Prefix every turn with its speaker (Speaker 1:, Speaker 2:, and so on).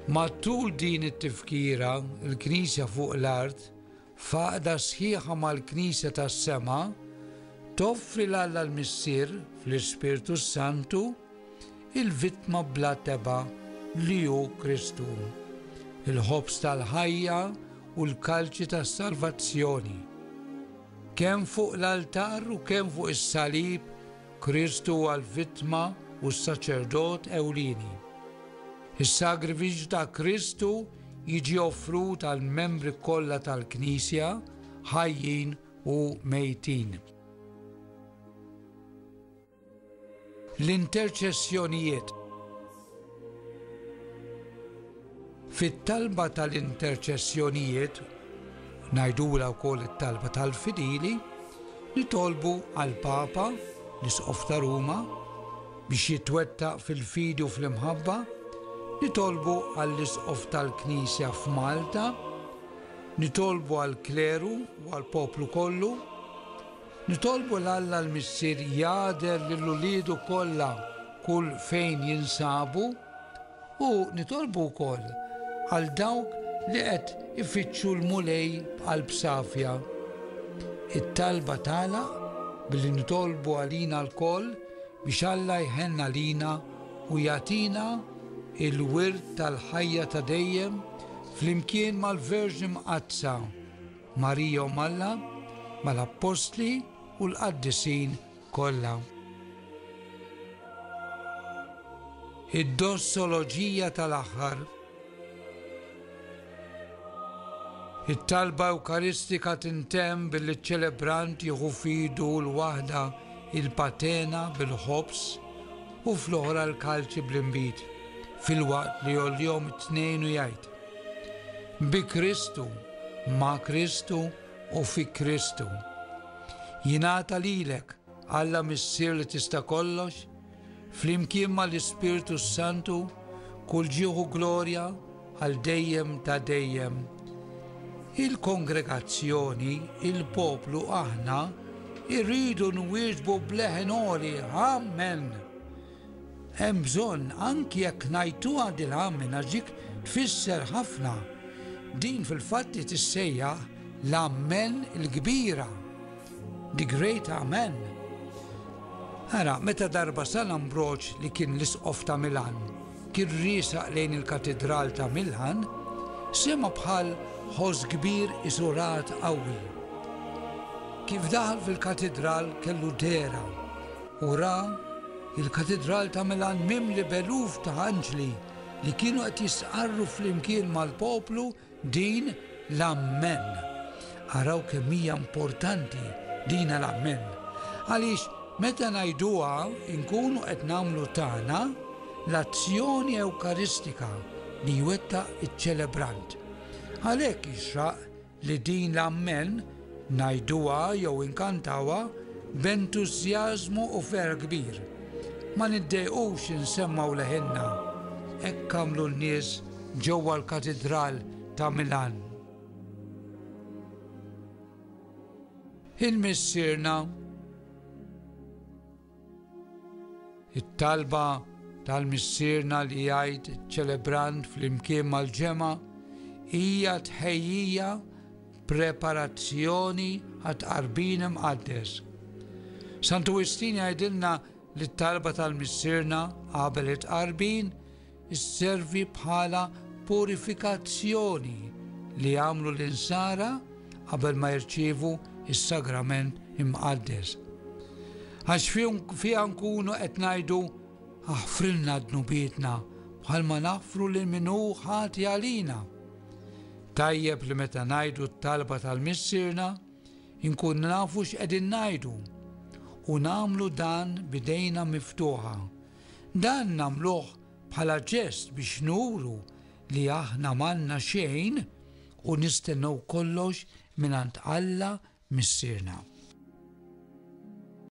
Speaker 1: Matul din it-tifkira, il-Knisja fuq l-art, faqda sħiħa mal-Knisja tas-sema, toffri l-Alla l-Missier fl-Ispirtu Santu il-vittma bla teba li hu Kristu, il-ħobs tal-ħajja u l-kalċi tas-salvazzjoni. Kemm fuq l-altar u kemm fuq is-salib, Kristu huwa l-vittma u s-saċerdot ewlieni. Is-sagrifiċċju ta' Kristu jiġi offrut għal membri kollha tal-Knisja, ħajjin u mejtin. L-interċessjonijiet. Fit-talba tal-interċessjonijiet, ngħidula wkoll it-talba tal-fidili, nitolbu għall-Papa l-Isqof ta' Ruma biex jitwettaq fil-fidi u fl-imħabba, nitolbu għall-Isqof tal-Knisja f'Malta, nitolbu għall-Kleru u għall-poplu kollu, nitolbu l-Alla l-Missier jader lill-uliedu kollha kull fejn jinsabu u nitolbu wkoll għal dawk li qed ifittxu l-mulej b'qalb safja. It-talba tagħlaq billi nitolbu għalina l-koll biex Alla jħenna lina u jagħtina il-wirt tal-ħajja ta' dejjem flimkien mal-Verġin Mqazza, Marija u Alla, mal-Apostli u l-Qaddisin kollha. Id-dossoloġija tal-aħħar. It-talba Ewkaristika tintemm billi ċ-ċelebrant jieħu fidu l-waħda il-patena bil-ħobs u fl-oħra l-kalċi bl-imbit, fil-waqt li joll-jom it-tnejn u jgħid: bi Kristu, ma' Kristu u fi Kristu. Jingħata lilek, Alla Missier li tista' kollox, flimkien mal-Ispirtu Santu, kull ġieħu glorja għal dejjem ta' dejjem. Il-kongregazzjoni, il-poplu aħna, irridu nwieġbu bleħen għoli, Amen. Hemm bżonn anki jekk ngħidtuha dil Amen għax dik tfisser ħafna. Din fil-fatti tissejjaħ l-Amen il-kbira. The Great Amen. Ara, meta darba San Ambroġ li kien l-Isqof ta' Milan kien riesaq lejn il-Katedral ta' Milan, sema bħal ħoss kbir isurat qawwi. Kif daħal fil-katedral kellu dera u ra il-Katedral ta' Milan mimli beluf ta' anġli li kienu qed jisqarru flimkien mal-poplu din l-Amen. Araw kemm hija importanti din l-Amen. Għaliex meta ngħiduha nkunu qed nagħmlu tagħna l-azzjoni Ewkaristika li jwettaq iċ-ċelebrant. Għalhekk jixraq li din l-Amen ngħiduha jew inkantawha b'entużjażmu u fer kbir. Ma niddejqux insemmaw leħinna hekk għamlu n-nies ġewwa l-Katedral ta' Milan. Il-missierna, it-talba tal-missierna li jgħid ċelebrant fl-imkien mal-ġema hija tħejjija preparazzjoni għat-qarbin imqaddes. Sant Wistin jgħidilna li t-talba tal-missierna qabel it-qarbin isservi bħala purifikazzjoni li għamlu l-insara qabel ma jirċievu is-sagrament imqaddes. Għax fiha nkunu qed ngħidu aħfrilna dnubietna bħalma naħfru lil min hu ħati għalina. Tajjeb li meta ngħidu t-talba tal-missierna nkun nafu x'qegħdin ngħidu u nagħmlu dan b'idejna miftuħa. Dan nagħmluh bħala ġest biex nuru li aħna m'għandna xejn u nistennew kollox mingħand Alla missierna.